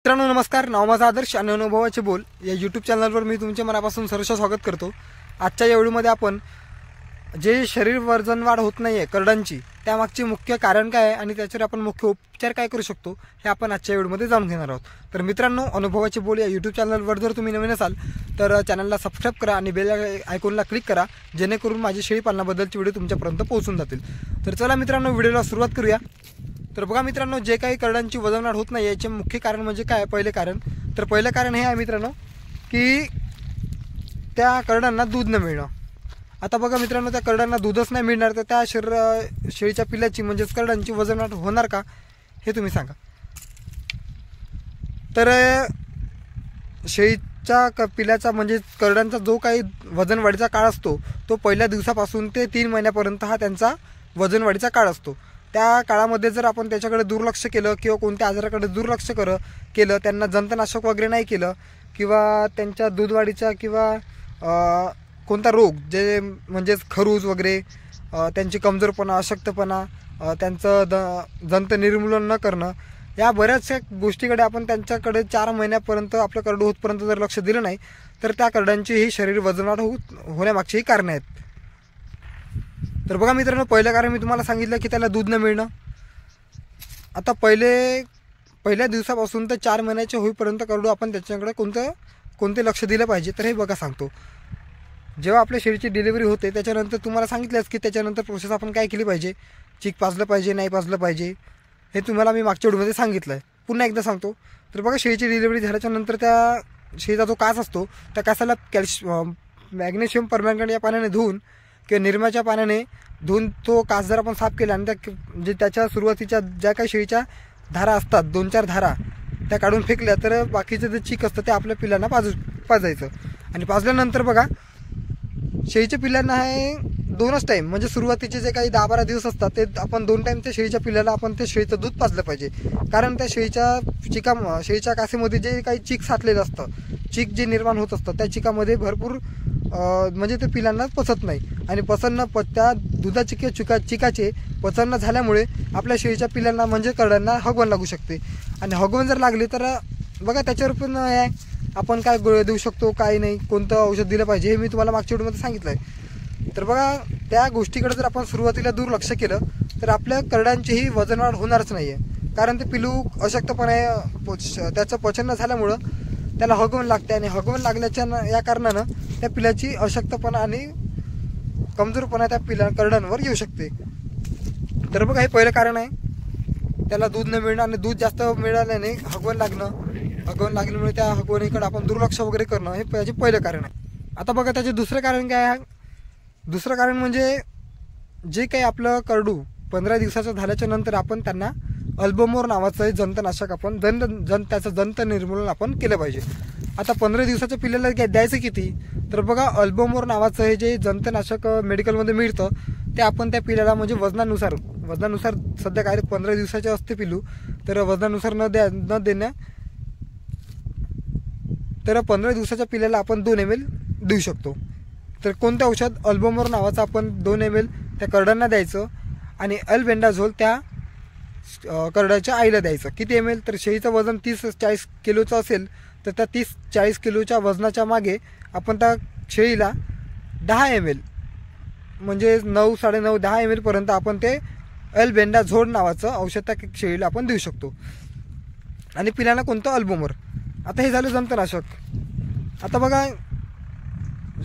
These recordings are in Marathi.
मित्रांनो नमस्कार. नाव माझा आदर्श आणि अनुभवाचे बोल या यूट्यूब चॅनलवर मी तुमचे मनापासून सहर्ष स्वागत करतो. आजच्या या व्हिडिओमध्ये आपण जे शरीर वजन वाढ होत नाहीये करडांची त्यामागचे मुख्य कारण काय आहे आणि त्याच्यावर आपण मुख्य उपचार काय करू शकतो हे आपण आजच्या व्हिडिओमध्ये जाणून घेणार आहोत. तर मित्रांनो अनुभवाचे बोल या यूट्यूब चॅनलवर जर तुम्ही नवीन असाल तर चॅनलला सबस्क्राईब करा आणि बेल आयकॉनला क्लिक करा जेणेकरून माझी शेळी पालनाबद्दलची व्हिडिओ तुमच्यापर्यंत पोहोचून जातील. तर चला मित्रांनो व्हिडिओला सुरुवात करूया. तर बघा मित्रांनो, जे काही करडांची वजन वाढ होत नाही याचे मुख्य कारण म्हणजे काय? पहिलं कारण हे आहे मित्रांनो की त्या करडांना दूध न मिळणं. आता बघा मित्रांनो, त्या करडांना दूधच नाही मिळणार तर त्या शेळीच्या पिल्लाची म्हणजेच करडांची वजन वाढ होणार का हे तुम्ही सांगा. तर शेळीच्या पिल्लाचा म्हणजे करडांचा जो काही वजन वाढीचा काळ असतो तो पहिल्या दिवसापासून ते 3 महिन्यापर्यंत हा त्यांचा वजन वाढीचा काळ असतो. त्या काळामध्ये जर आपण त्याच्याकडे दुर्लक्ष केलं किंवा कोणत्या आजाराकडे दुर्लक्ष केलं, त्यांना जंतनाशक वगैरे नाही केलं किंवा त्यांच्या दूधवाढीचा किंवा कोणता रोग जे म्हणजेच खरूज वगैरे, त्यांची कमजोरपणा, अशक्तपणा, त्यांचं जंत निर्मूलन न करणं, या बऱ्याचशा गोष्टीकडे आपण त्यांच्याकडे 4 महिन्यापर्यंत आपलं करडू होतपर्यंत जर लक्ष दिलं नाही तर त्या करडांची ही शरीर वजनवाढ होण्यामागची ही कारणं आहेत. तर बघा मित्रांनो, पहिलं कारण मी तुम्हाला सांगितलं की त्याला दूध न मिळणं. आता पहिल्या दिवसापासून तर 4 महिन्याचे होईपर्यंत करडू आपण त्याच्याकडे कोणते लक्ष दिलं पाहिजे तर हे बघा सांगतो. जेव्हा आपल्या शेळीची डिलिव्हरी होते त्याच्यानंतर तुम्हाला सांगितलंच की त्याच्यानंतर प्रोसेस आपण काय केली पाहिजे, चीक पाजलं पाहिजे नाही पाजलं पाहिजे हे तुम्हाला मी मागच्या व्हिडिओमध्ये सांगितलं आहे. पुन्हा एकदा सांगतो. तर बघा, शेळीची डिलिव्हरी झाल्याच्यानंतर त्या शेळीचा जो कास असतो त्या कासाला मॅग्नेशियम परमँगनेट या पाण्याने धुवून किंवा निरम्याच्या पाण्याने धुवून तो कास जर आपण साफ केला आणि त्याच्या सुरुवातीच्या ज्या काही शेळीच्या धारा असतात 2-4 धारा त्या काढून फेकल्या तर बाकीचं जे चीक असतं ते आपल्या पिल्लांना पाजायचं. आणि पाजल्यानंतर बघा, शेळीच्या पिल्लांना हे 2च टाईम म्हणजे सुरुवातीचे जे काही 10-12 दिवस असतात ते आपण 2 टाईम त्या शेळीच्या पिल्लाला आपण ते शेळीचं दूध पाजलं पाहिजे. कारण त्या शेळीच्या कासेमध्ये जे काही चीक साठलेलं असतं, चीक जे निर्माण होत असतं त्या चिकामध्ये भरपूर म्हणजे ते पिलांना पचत नाही आणि त्या दुधाची किंवा चिकाचे पचन न झाल्यामुळे आपल्या शेळीच्या पिल्लांना म्हणजे करडांना हगवण लागू शकते. आणि हगवण जर लागली तर बघा त्याच्यावर पण आपण काय गोळ्या देऊ शकतो, काय नाही, कोणतं औषध दिलं पाहिजे हे मी तुम्हाला मागच्या व्हिडिओमध्ये सांगितलं आहे. तर बघा, त्या गोष्टीकडे जर आपण सुरुवातीला दुर्लक्ष केलं तर आपल्या करडांचीही वजनवाढ होणारच नाही आहे. कारण ते पिलू अशक्तपणे त्याचं पचन न झाल्यामुळं त्याला हगवण लागते आणि हगवण लागल्याच्या या कारणानं त्या पिलाची अशक्तपणा आणि कमजोरपणा त्या करडांवर येऊ शकते. तर बघा, हे पहिलं कारण आहे. त्याला दूध न मिळणं आणि दूध जास्त मिळाल्याने हगवण लागल्यामुळे त्या हगवणीकडे आपण दुर्लक्ष वगैरे करणं हे त्याचे पहिलं कारण आहे. आता बघा, त्याचे दुसरं कारण काय आहे? दुसरं कारण म्हणजे जे काही आपलं करडू 15 दिवसाचं झाल्याच्या नंतर आपण त्यांना अल्बोमोर नावाचं जंतनाशक आपण त्याचं जंत निर्मूलन आपण केलं पाहिजे. आता 15 दिवसाच्या पिल्ल्याला द्यायचं किती? तर बघा, अल्बोमोर नावाचं हे जे जंतनाशक मेडिकलमध्ये मिळतं ते आपण त्या पिल्ल्याला म्हणजे वजनानुसार सध्या काय 15 दिवसाचे असते पिल्लू, तर वजनानुसार न देण्या तर 15 दिवसाच्या पिल्ल्याला आपण 2 ml देऊ शकतो. तर कोणतं औषध? अल्बोमोर नावाचं आपण 2 ml त्या करडांना द्यायचं आणि अल्बेंडाझोल त्या करडाच्या आईला द्यायचं. किती ml? तर शेळीचं वजन 30-40 किलोचं असेल तर त्या 30-40 किलोच्या वजनाच्या मागे आपण त्या शेळीला 10 ml म्हणजे 9-9.5-10 ml पर्यंत आपण ते अल्बेंडाझोल नावाचं औषध त्या शेळीला आपण देऊ शकतो. आणि पिलांना कोणतं? अल्बोमोर. आता हे झालं जंतनाशक. आता बघा,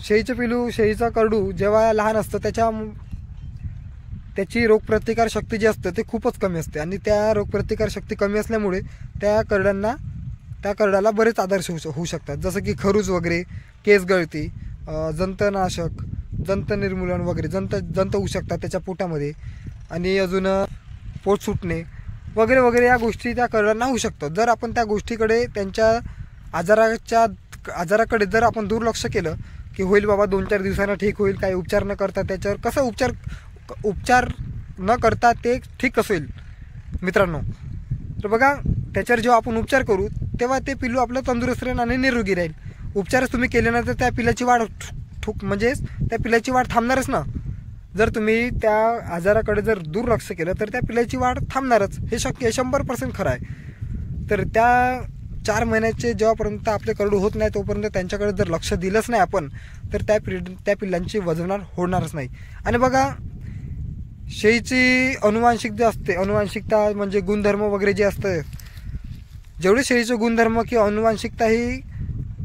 शेळीचं करडू जेव्हा लहान असतं त्याची रोगप्रतिकार शक्ती जी असते ते खूपच कमी असते आणि त्या रोगप्रतिकार शक्ती कमी असल्यामुळे त्या करडाला बरेच आजार होऊ शकतात, जसं की खरूज वगैरे, केस गळती, जंतनाशक, जंत निर्मूलन वगैरे, जंत होऊ शकतात त्याच्या पोटामध्ये आणि अजून पोट सुटणे वगैरे वगैरे या गोष्टी त्या करडांना होऊ शकतात. जर आपण त्या गोष्टीकडे त्यांच्या आजाराकडे जर आपण दुर्लक्ष केलं की होईल बाबा 2-4 दिवसांना ठीक होईल, काही उपचार न करता त्याच्यावर कसं उपचार न करता ते ठीक कसं होईल मित्रांनो? तर बघा, त्याच्यावर जेव्हा आपण उपचार करू तेव्हा ते पिल्लू आपलं तंदुरुस्त राहील आणि निरोगी राहील. उपचारच तुम्ही केले नाही तर त्या पिल्लाची वाढ म्हणजे त्या पिल्लाची वाढ थांबणारच ना. जर तुम्ही त्या आजाराकडे जर दुर्लक्ष केलं तर त्या पिल्लाची वाढ थांबणारच, हे शक्य आहे, 100% खरं आहे. तर 4 महिन्याचे जेव्हापर्यंत आपले करडू होत नाही तोपर्यंत त्यांच्याकडे जर लक्ष दिलंच नाही आपण तर त्या पिल्लांची वजनवाढ होणारच नाही. आणि बघा शेळीची अनुवांशिकता असते, अनुवांशिकता म्हणजे गुणधर्म वगैरे जे असतं, जेवढे शेळीचे गुणधर्म किंवा अनुवांशिकता ही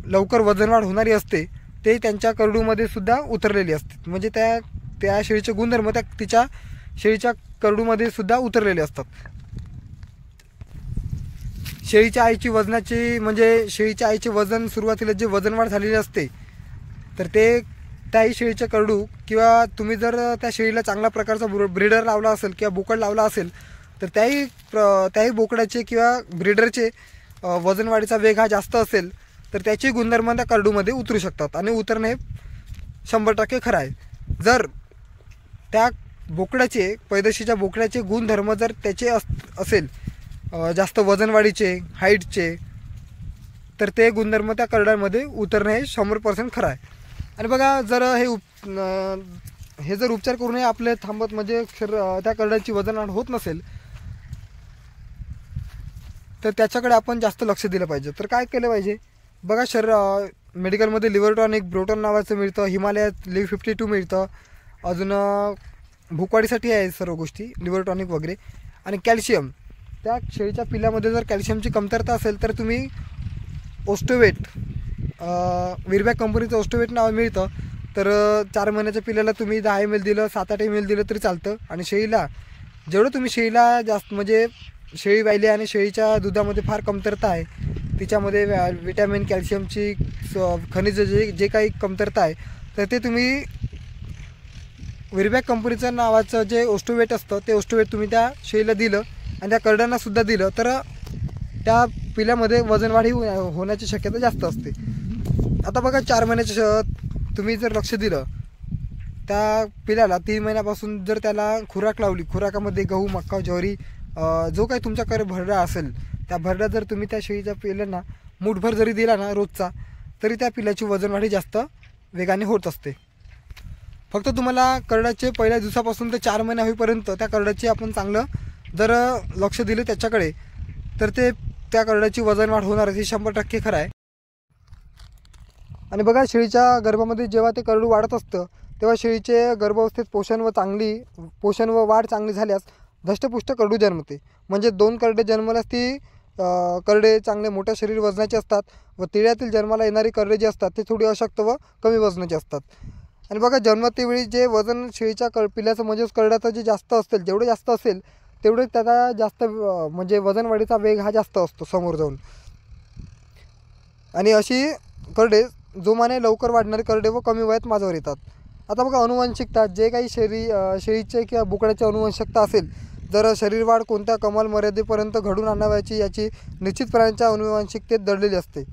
लवकर वजनवाढ होणारी असते ते त्यांच्या करडूमध्ये सुद्धा उतरलेली असते. म्हणजे त्या शेळीचे गुणधर्म तिच्या शेळीच्या करडूमध्ये सुद्धा उतरलेले असतात. शेळीच्या आईची वजनाची म्हणजे शेळीच्या आईचे वजन सुरुवातीला जे वजनवाढ झालेली असते तर त्याही शेळीचे करडू किंवा तुम्ही जर त्या शेळीला चांगल्या प्रकारचा ब्रीडर लावला असेल किंवा बोकड लावला असेल तर त्याही बोकडाचे किंवा ब्रीडरचे वजनवाढीचा वेग हा जास्त असेल तर त्याची गुणधर्म त्या करडूमध्ये उतरू शकतात. आणि उतरणे 100% खरं आहे. जर त्या बोकडाचे पैदाशीच्या बोकड्याचे गुणधर्म जर त्याचे असेल जास्त वजनवाढीचे हाईटचे तर ते गुणधर्म त्या करड्यांमध्ये उतरणे हे 100% खरं आहे. आणि बघा जर हे जर उपचार करूनही आपले थांबत म्हणजे त्या करड्याची वजनवाढ होत नसेल तर त्याच्याकडे आपण जास्त लक्ष दिलं पाहिजे. तर काय केलं पाहिजे बघा, मेडिकलमध्ये लिव्हर टॉनिक ब्रोटॉन नावाचं मिळतं, हिमालयात लिव्ह 52 मिळतं, अजून भूकवाढीसाठी आहे सर्व गोष्टी लिव्हर टॉनिक वगैरे. आणि कॅल्शियम, त्या शेळीच्या पिल्ल्यामध्ये जर कॅल्शियमची कमतरता असेल तर तुम्ही ओस्टोवेट, विरबॅक कंपनीचं ओस्टोवेट नाव मिळतं. तर 4 महिन्याच्या पिल्ल्याला तुम्ही 10 ml दिलं, 7-8 ml दिलं तरी चालतं. आणि जेवढं तुम्ही शेळीला जास्त म्हणजे शेळी वाहिली आणि शेळीच्या दुधामध्ये फार कमतरता आहे, तिच्यामध्ये विटॅमिन कॅल्शियमची खनिज जे काही कमतरता आहे तर ते तुम्ही विरबॅक कंपनीचं नावाचं जे ओस्टोवेट असतं ते ओस्टोवेट तुम्ही त्या शेळीला दिलं आणि त्या करड्यांना सुद्धा दिलं तर त्या पिल्ल्यामध्ये वजनवाढी होण्याची शक्यता जास्त असते. आता बघा 4 महिन्याच्या तुम्ही जर लक्ष दिलं त्या पिल्ल्याला 3 महिन्यापासून जर त्याला खुराक लावली, खुराकामध्ये गहू, मक्का, ज्वारी जो काही तुमच्याकडे भरडा असेल त्या भरड्यात जर तुम्ही त्या शेळीच्या पिल्यांना मूठभर जरी दिला ना रोजचा तरी त्या पिल्ल्याची वजनवाढी जास्त वेगाने होत असते. फक्त तुम्हाला करड्याचे पहिल्या दिवसापासून ते 4 महिने होईपर्यंत त्या करड्याचे आपण चांगलं जर लक्ष दिलं त्याच्याकडे तर त्या करड्याची वजनवाढ होणार हे 100% खरं आहे. आणि बघा शेळीच्या गर्भामध्ये जेव्हा ते करडू वाढत असतं तेव्हा शेळीचे गर्भावस्थेत पोषण व वाढ चांगली झाल्यास धष्टपुष्ट करडू जन्मते. म्हणजे 2 करडे जन्मल्यास ती करडे चांगले मोठ्या शरीर वजनाचे असतात व तिळ्यातील जन्माला येणारी करडे जे असतात ते थोडी अशक्त व कमी वजनाचे असतात. आणि बघा जन्मतेवेळी जे वजन शेळीच्या पिल्ल्याचं म्हणजेच करड्याचं जे जास्त असेल, जेवढे जास्त असेल तेवढे त्याचा जास्त म्हणजे वजनवाढीचा वेग हा जास्त असतो समोर जाऊन. आणि अशी करडे जोमाने लवकर वाढणारे करडे व कमी वयात माझ्यावर येतात. आता बघा अनुवंशिकता, जे काही शेळीचे किंवा बोकड्याची अनुवंशिकता असेल, जर शरीरवाढ कोणत्या कमाल मर्यादेपर्यंत घडून आणावयाची याची निश्चितपणाच्या अनुवंशिकतेत दडलेली असते.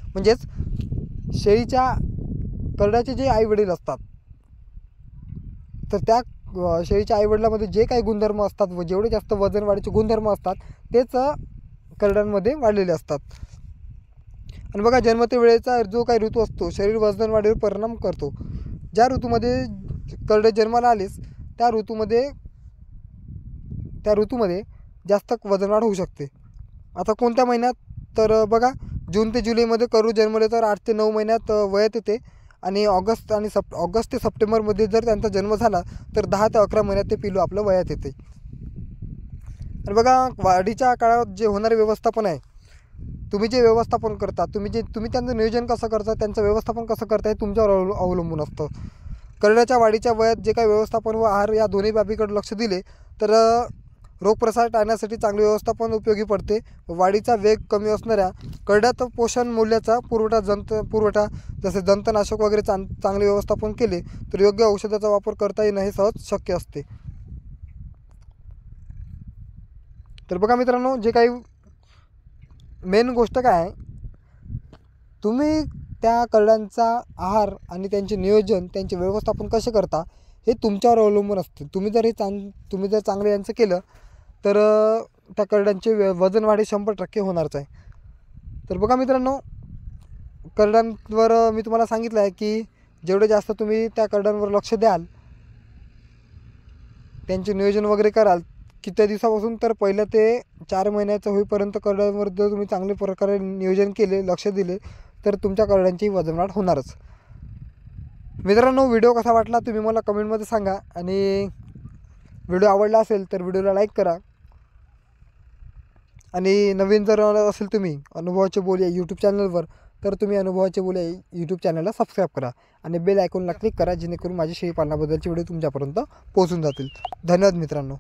म्हणजेच शेळीच्या करड्याचे जे आईवडील असतात तर त्या शेळीच्या आईवडिलांमध्ये जे काही गुणधर्म असतात व जेवढे जास्त वजनवाढीचे गुणधर्म असतात तेच करड्यांमध्ये वाढलेले असतात. आणि बघा जन्मते वेळेचा जो काही ऋतू असतो शरीर वजनवाढीवर परिणाम करतो. ज्या ऋतूमध्ये करडे जन्माला आलेस त्या ऋतूमध्ये जास्त वजनवाढ होऊ शकते. आता कोणत्या महिन्यात तर बघा जून ते जुलैमध्ये करडू जन्मले तर 8 ते 9 महिन्यात वयात येते. आणि ऑगस्ट ते सप्टेंबरमध्ये जर त्यांचा जन्म झाला तर 10 ते 11 महिन्यात ते पिलू आपलं वयात येते. आणि बघा वाढीच्या काळात जे होणारे व्यवस्थापन आहे, तुम्ही जे व्यवस्थापन करता, तुम्ही त्यांचं नियोजन कसं करता, त्यांचं व्यवस्थापन कसं करता हे तुमच्यावर अवलंबून असतं. करड्याच्या वाढीच्या वयात जे काही व्यवस्थापन व आहार या दोन्ही बाबीकडे लक्ष दिले तर रोगप्रसार टाळण्यासाठी चांगले व्यवस्थापन उपयोगी पडते. वाढीचा वेग कमी असणाऱ्या करड्यात पोषण मूल्याचा पुरवठा जसे जंतनाशक वगैरे चांगले व्यवस्थापन केले तर योग्य औषधाचा वापर करता येणं हे सहज शक्य असते. तर बघा मित्रांनो, जे काही मेन गोष्ट काय आहे, तुम्ही त्या करड्यांचा आहार आणि त्यांचे नियोजन, त्यांचे व्यवस्थापन कसे करता हे तुमच्यावर अवलंबून असते. तुम्ही जर चांगलं यांचं केलं तर त्या करड्यांचे वजनवाढी 100% होणारच आहे. तर बघा मित्रांनो, करड्यांवर मी तुम्हाला सांगितलं आहे की जेवढे जास्त तुम्ही त्या करड्यांवर लक्ष द्याल, त्यांचे नियोजन वगैरे कराल किती दिवसापासून, तर पहिलं ते 4 महिन्याचं होईपर्यंत करड्यांवर जर तुम्ही चांगल्या प्रकारे नियोजन केले, लक्ष दिले, तर तुमच्या करड्यांची वजनवाढ होणारच. मित्रांनो, व्हिडिओ कसा वाटला तुम्ही मला कमेंटमध्ये सांगा. आणि व्हिडिओ आवडला असेल तर व्हिडिओला लाईक करा. आणि नवीन जर असेल तुम्ही अनुभवाचे बोलूया यूट्यूब चॅनलवर, तर तुम्ही अनुभवाचे बोलूया यूट्यूब चॅनलला सबस्क्राईब करा आणि बेल आयकॉनला क्लिक करा, जेणेकरून माझी शेळी पालनाबद्दलचे व्हिडिओ तुमच्यापर्यंत पोहोचून जातील. धन्यवाद मित्रांनो.